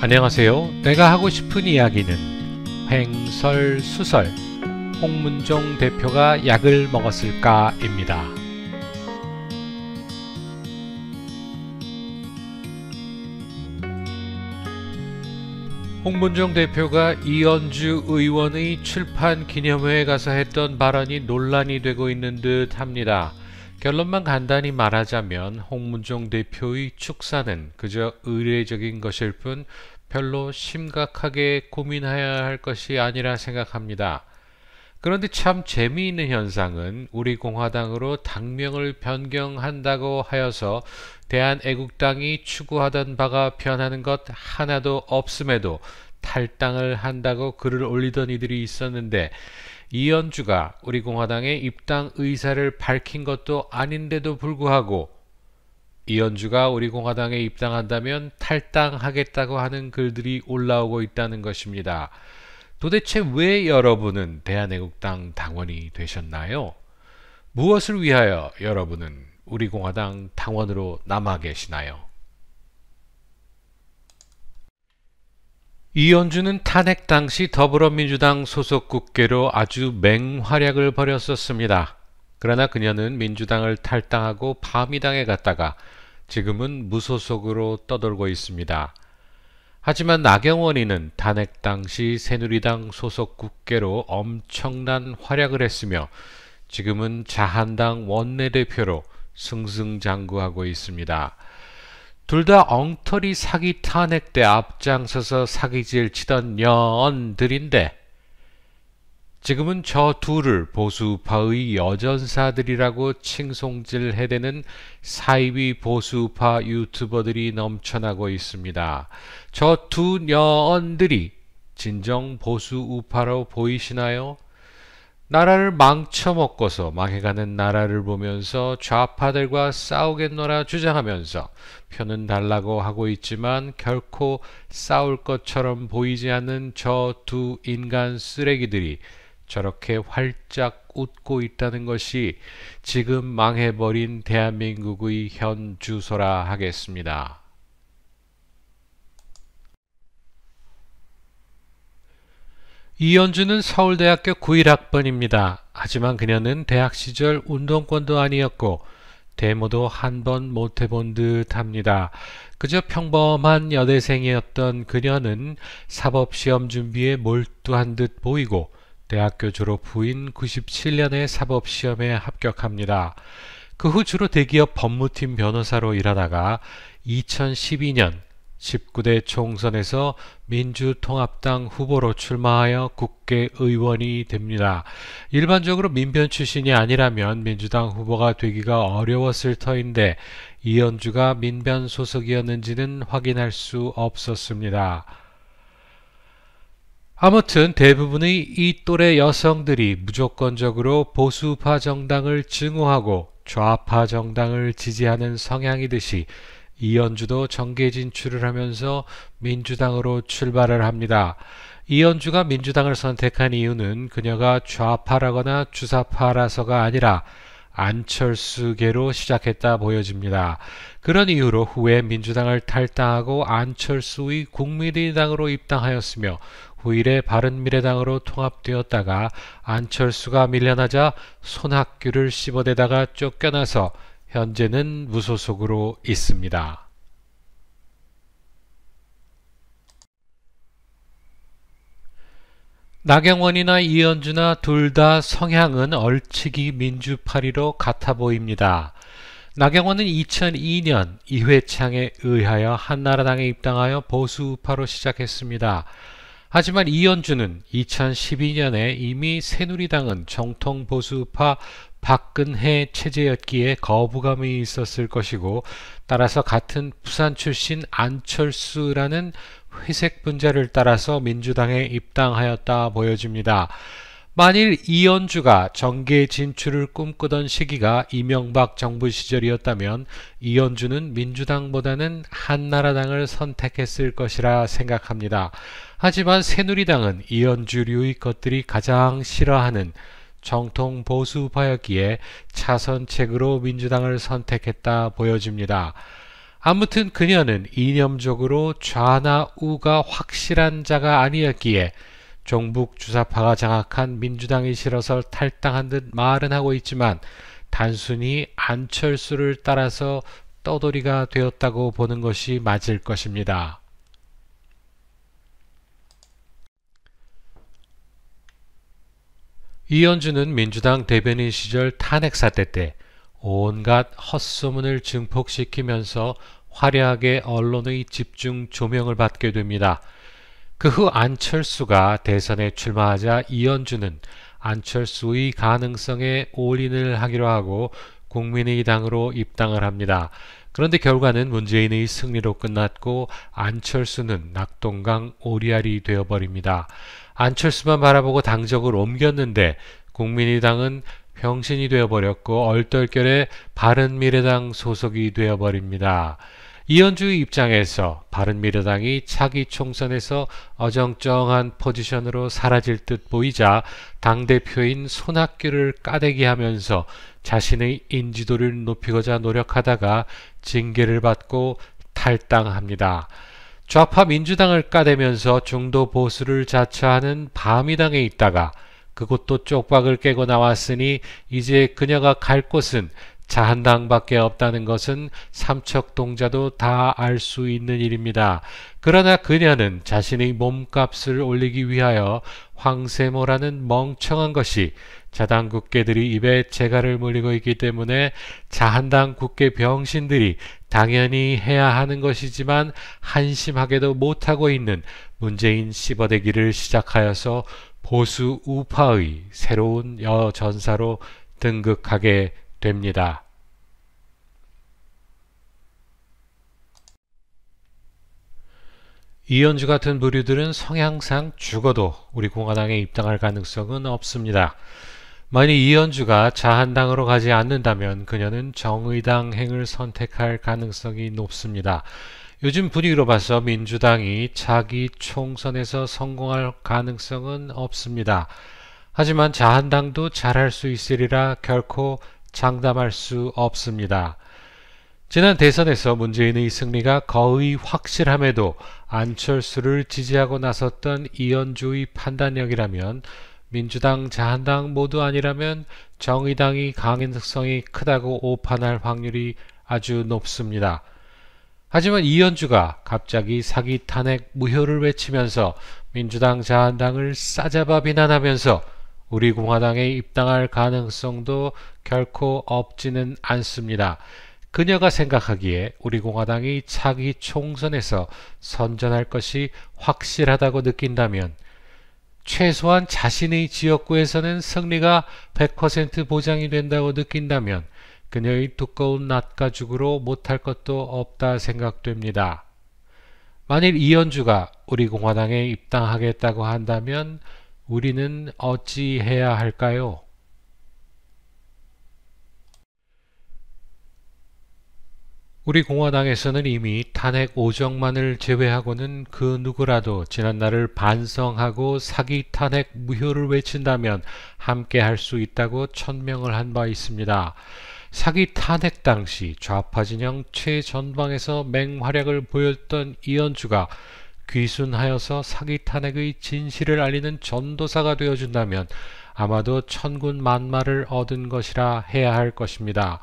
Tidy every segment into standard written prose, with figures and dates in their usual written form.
안녕하세요. 내가 하고 싶은 이야기는 횡설수설 홍문종 대표가 약을 먹었을까입니다. 홍문종 대표가 이현주 의원의 출판 기념회에 가서 했던 발언이 논란이 되고 있는 듯 합니다. 결론만 간단히 말하자면 홍문종 대표의 축사는 그저 의례적인 것일 뿐 별로 심각하게 고민해야 할 것이 아니라 생각합니다. 그런데 참 재미있는 현상은 우리 공화당으로 당명을 변경한다고 하여서 대한애국당이 추구하던 바가 변하는 것 하나도 없음에도 탈당을 한다고 글을 올리던 이들이 있었는데, 이현주가 우리 공화당의 입당 의사를 밝힌 것도 아닌데도 불구하고 이현주가 우리 공화당에 입당한다면 탈당하겠다고 하는 글들이 올라오고 있다는 것입니다. 도대체 왜 여러분은 대한애국당 당원이 되셨나요? 무엇을 위하여 여러분은 우리 공화당 당원으로 남아 계시나요? 이현주는 탄핵 당시 더불어민주당 소속 국회로 아주 맹활약을 벌였었습니다. 그러나 그녀는 민주당을 탈당하고 바미당에 갔다가 지금은 무소속으로 떠돌고 있습니다. 하지만 나경원이는 탄핵 당시 새누리당 소속 국회로 엄청난 활약을 했으며 지금은 자한당 원내대표로 승승장구하고 있습니다. 둘 다 엉터리 사기 탄핵 때 앞장서서 사기질 치던 년들인데 지금은 저 둘을 보수우파의 여전사들이라고 칭송질 해대는 사이비 보수우파 유튜버들이 넘쳐나고 있습니다. 저 두 년들이 진정 보수우파로 보이시나요? 나라를 망쳐먹고서 망해가는 나라를 보면서 좌파들과 싸우겠노라 주장하면서 표는 달라고 하고 있지만 결코 싸울 것처럼 보이지 않는 저 두 인간 쓰레기들이 저렇게 활짝 웃고 있다는 것이 지금 망해버린 대한민국의 현 주소라 하겠습니다. 이현주는 서울대학교 91학번입니다. 하지만 그녀는 대학 시절 운동권도 아니었고 데모도 한 번 못 해본 듯 합니다. 그저 평범한 여대생이었던 그녀는 사법시험 준비에 몰두한 듯 보이고 대학교 졸업 후인 97년에 사법시험에 합격합니다. 그 후 주로 대기업 법무팀 변호사로 일하다가 2012년 19대 총선에서 민주통합당 후보로 출마하여 국회의원이 됩니다. 일반적으로 민변 출신이 아니라면 민주당 후보가 되기가 어려웠을 터인데 이현주가 민변 소속이었는지는 확인할 수 없었습니다. 아무튼 대부분의 이 또래 여성들이 무조건적으로 보수파 정당을 증오하고 좌파 정당을 지지하는 성향이듯이 이현주도 정계 진출을 하면서 민주당으로 출발을 합니다. 이현주가 민주당을 선택한 이유는 그녀가 좌파라거나 주사파라서가 아니라 안철수계로 시작했다 보여집니다. 그런 이유로 후에 민주당을 탈당하고 안철수의 국민의당으로 입당하였으며 후일에 바른미래당으로 통합되었다가 안철수가 밀려나자 손학규를 씹어대다가 쫓겨나서 현재는 무소속으로 있습니다. 나경원이나 이현주나 둘 다 성향은 얼치기 민주파리로 같아 보입니다. 나경원은 2002년 이회창에 의하여 한나라당에 입당하여 보수우파로 시작했습니다. 하지만 이현주는 2012년에 이미 새누리당은 정통 보수우파 박근혜 체제였기에 거부감이 있었을 것이고, 따라서 같은 부산 출신 안철수라는 회색 분자를 따라서 민주당에 입당하였다 보여집니다. 만일 이현주가 정계 진출을 꿈꾸던 시기가 이명박 정부 시절이었다면 이현주는 민주당보다는 한나라당을 선택했을 것이라 생각합니다. 하지만 새누리당은 이현주류의 것들이 가장 싫어하는 정통 보수파였기에 차선책으로 민주당을 선택했다 보여집니다. 아무튼 그녀는 이념적으로 좌나 우가 확실한 자가 아니었기에 종북 주사파가 장악한 민주당이 싫어서 탈당한 듯 말은 하고 있지만 단순히 안철수를 따라서 떠돌이가 되었다고 보는 것이 맞을 것입니다. 이현주는 민주당 대변인 시절 탄핵 사태 때 온갖 헛소문을 증폭시키면서 화려하게 언론의 집중 조명을 받게 됩니다. 그 후 안철수가 대선에 출마하자 이현주는 안철수의 가능성에 올인을 하기로 하고 국민의당으로 입당을 합니다. 그런데 결과는 문재인의 승리로 끝났고 안철수는 낙동강 오리알이 되어버립니다. 안철수만 바라보고 당적을 옮겼는데 국민의당은 병신이 되어버렸고 얼떨결에 바른미래당 소속이 되어버립니다. 이현주의 입장에서 바른미래당이 차기 총선에서 어정쩡한 포지션으로 사라질 듯 보이자 당대표인 손학규를 까대기 하면서 자신의 인지도를 높이고자 노력하다가 징계를 받고 탈당합니다. 좌파 민주당을 까대면서 중도 보수를 자처하는 바미당에 있다가 그곳도 쪽박을 깨고 나왔으니 이제 그녀가 갈 곳은 자한당밖에 없다는 것은 삼척동자도 다 알 수 있는 일입니다. 그러나 그녀는 자신의 몸값을 올리기 위하여 황세모라는 멍청한 것이 자당 국회들이 입에 재갈을 물리고 있기 때문에 자한당 국회 병신들이 당연히 해야 하는 것이지만 한심하게도 못하고 있는 문재인 씹어대기를 시작하여서 보수 우파의 새로운 여전사로 등극하게 됩니다. 이현주 같은 부류들은 성향상 죽어도 우리 공화당에 입당할 가능성은 없습니다. 만약 이현주가 자한당으로 가지 않는다면 그녀는 정의당 행을 선택할 가능성이 높습니다. 요즘 분위기로 봐서 민주당이 차기 총선에서 성공할 가능성은 없습니다. 하지만 자한당도 잘할 수 있으리라 결코 장담할 수 없습니다. 지난 대선에서 문재인의 승리가 거의 확실함에도 안철수를 지지하고 나섰던 이현주의 판단력이라면 민주당, 자한당 모두 아니라면 정의당이 가능성이 크다고 오판할 확률이 아주 높습니다. 하지만 이현주가 갑자기 사기 탄핵 무효를 외치면서 민주당, 자한당을 싸잡아 비난하면서 우리 공화당에 입당할 가능성도 결코 없지는 않습니다. 그녀가 생각하기에 우리 공화당이 차기 총선에서 선전할 것이 확실하다고 느낀다면 최소한 자신의 지역구에서는 승리가 100% 보장이 된다고 느낀다면 그녀의 두꺼운 낫가죽으로 못할 것도 없다 생각됩니다. 만일 이현주가 우리 공화당에 입당하겠다고 한다면 우리는 어찌해야 할까요? 우리 공화당에서는 이미 탄핵 오정만을 제외하고는 그 누구라도 지난날을 반성하고 사기 탄핵 무효를 외친다면 함께 할 수 있다고 천명을 한 바 있습니다. 사기 탄핵 당시 좌파 진영 최전방에서 맹활약을 보였던 이현주가 귀순하여서 사기 탄핵의 진실을 알리는 전도사가 되어준다면 아마도 천군만마를 얻은 것이라 해야 할 것입니다.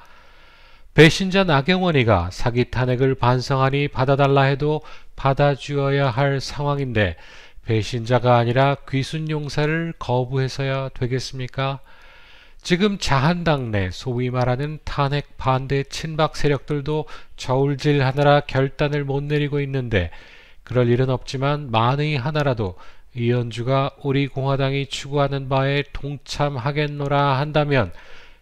배신자 나경원이가 사기 탄핵을 반성하니 받아달라 해도 받아주어야 할 상황인데 배신자가 아니라 귀순용사를 거부해서야 되겠습니까? 지금 자한당 내 소위 말하는 탄핵 반대 친박 세력들도 저울질하느라 결단을 못 내리고 있는데 그럴 일은 없지만 만의 하나라도 이현주가 우리 공화당이 추구하는 바에 동참하겠노라 한다면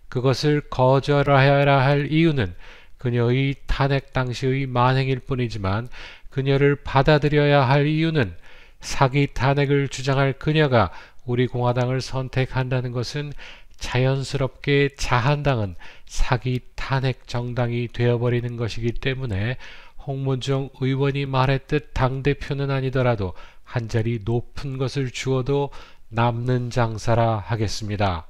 그것을 거절하여야 할 이유는 그녀의 탄핵 당시의 만행일 뿐이지만 그녀를 받아들여야 할 이유는 사기 탄핵을 주장할 그녀가 우리 공화당을 선택한다는 것은 자연스럽게 자한당은 사기 탄핵 정당이 되어버리는 것이기 때문에 홍문종 의원이 말했듯 당대표는 아니더라도 한 자리 높은 것을 주어도 남는 장사라 하겠습니다.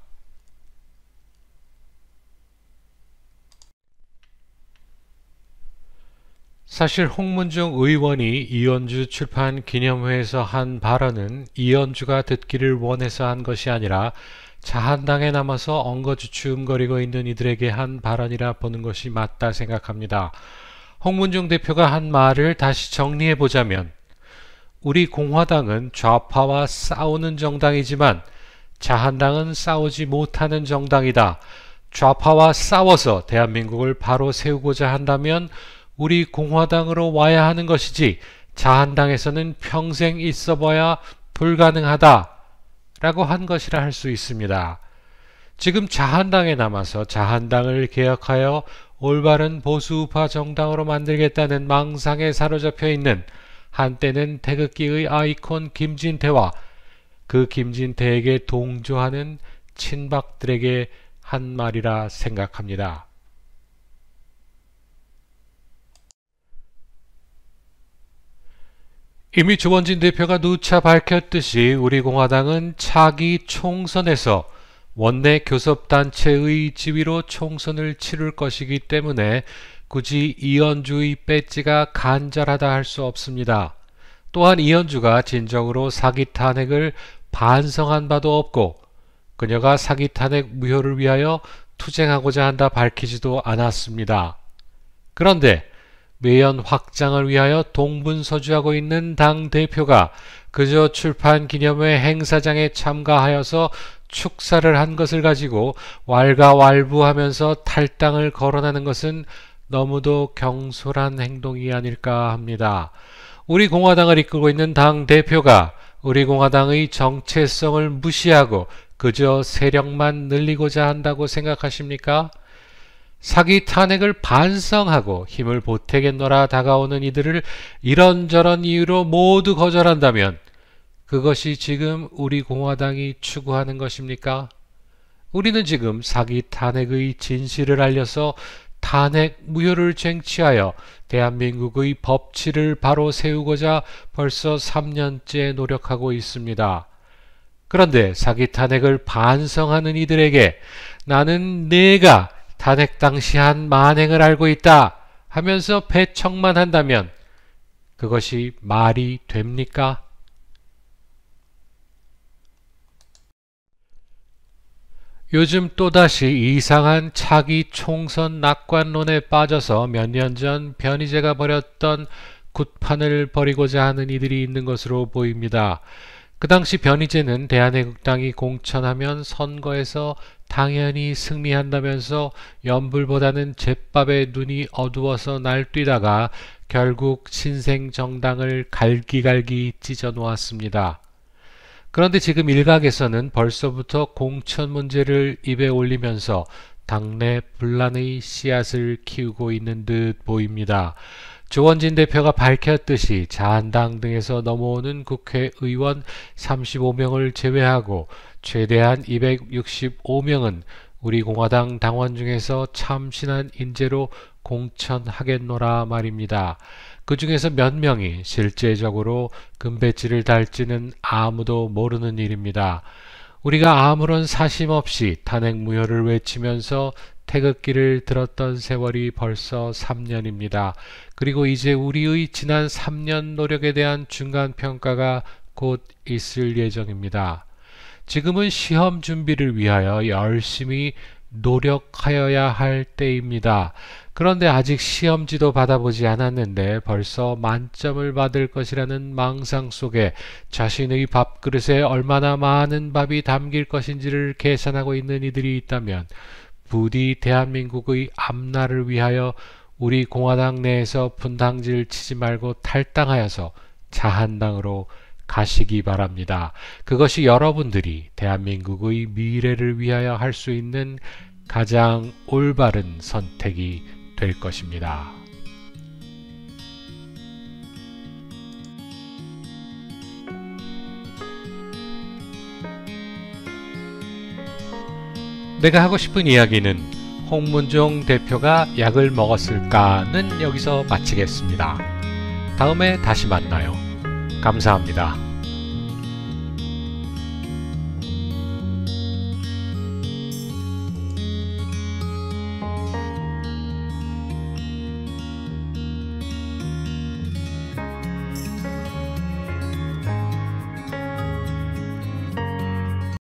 사실 홍문종 의원이 이현주 출판 기념회에서 한 발언은 이현주가 듣기를 원해서 한 것이 아니라 자한당에 남아서 엉거주춤거리고 있는 이들에게 한 발언이라 보는 것이 맞다 생각합니다. 홍문종 대표가 한 말을 다시 정리해보자면, 우리 공화당은 좌파와 싸우는 정당이지만 자한당은 싸우지 못하는 정당이다. 좌파와 싸워서 대한민국을 바로 세우고자 한다면 우리 공화당으로 와야 하는 것이지 자한당에서는 평생 있어봐야 불가능하다 라고 한 것이라 할 수 있습니다. 지금 자한당에 남아서 자한당을 개혁하여 올바른 보수우파 정당으로 만들겠다는 망상에 사로잡혀 있는 한때는 태극기의 아이콘 김진태와 그 김진태에게 동조하는 친박들에게 한 말이라 생각합니다. 이미 조원진 대표가 누차 밝혔듯이 우리 공화당은 차기 총선에서 원내 교섭단체의 지위로 총선을 치를 것이기 때문에 굳이 이현주의 배지가 간절하다 할 수 없습니다. 또한 이현주가 진정으로 사기 탄핵을 반성한 바도 없고 그녀가 사기 탄핵 무효를 위하여 투쟁하고자 한다 밝히지도 않았습니다. 그런데 매연 확장을 위하여 동분서주하고 있는 당 대표가 그저 출판 기념회 행사장에 참가하여서 축사를 한 것을 가지고 왈가왈부하면서 탈당을 거론하는 것은 너무도 경솔한 행동이 아닐까 합니다. 우리 공화당을 이끌고 있는 당 대표가 우리 공화당의 정체성을 무시하고 그저 세력만 늘리고자 한다고 생각하십니까? 사기 탄핵을 반성하고 힘을 보태겠노라 다가오는 이들을 이런저런 이유로 모두 거절한다면 그것이 지금 우리 공화당이 추구하는 것입니까? 우리는 지금 사기 탄핵의 진실을 알려서 탄핵 무효를 쟁취하여 대한민국의 법치를 바로 세우고자 벌써 3년째 노력하고 있습니다. 그런데 사기 탄핵을 반성하는 이들에게 나는 내가 탄핵 당시 한 만행을 알고 있다 하면서 배척만 한다면 그것이 말이 됩니까? 요즘 또다시 이상한 차기 총선 낙관론에 빠져서 몇 년 전 변희재가 벌였던 굿판을 벌이고자 하는 이들이 있는 것으로 보입니다. 그 당시 변희재는 대한애국당이 공천하면 선거에서 당연히 승리한다면서 연불보다는 잿밥에 눈이 어두워서 날뛰다가 결국 신생정당을 갈기갈기 찢어놓았습니다. 그런데 지금 일각에서는 벌써부터 공천 문제를 입에 올리면서 당내 분란의 씨앗을 키우고 있는 듯 보입니다. 조원진 대표가 밝혔듯이 자한당 등에서 넘어오는 국회의원 35명을 제외하고 최대한 265명은 우리 공화당 당원 중에서 참신한 인재로 공천하겠노라 말입니다. 그 중에서 몇 명이 실제적으로 금배지를 달지는 아무도 모르는 일입니다. 우리가 아무런 사심 없이 탄핵 무효를 외치면서 태극기를 들었던 세월이 벌써 3년입니다. 그리고 이제 우리의 지난 3년 노력에 대한 중간평가가 곧 있을 예정입니다. 지금은 시험 준비를 위하여 열심히 노력하여야 할 때입니다. 그런데 아직 시험지도 받아보지 않았는데 벌써 만점을 받을 것이라는 망상 속에 자신의 밥그릇에 얼마나 많은 밥이 담길 것인지를 계산하고 있는 이들이 있다면 부디 대한민국의 앞날을 위하여 우리 공화당 내에서 분당질 치지 말고 탈당하여서 자한당으로 가시기 바랍니다. 그것이 여러분들이 대한민국의 미래를 위하여 할 수 있는 가장 올바른 선택이 될 것입니다. 내가 하고 싶은 이야기는 홍문종 대표가 약을 먹었을까는 여기서 마치겠습니다. 다음에 다시 만나요. 감사합니다.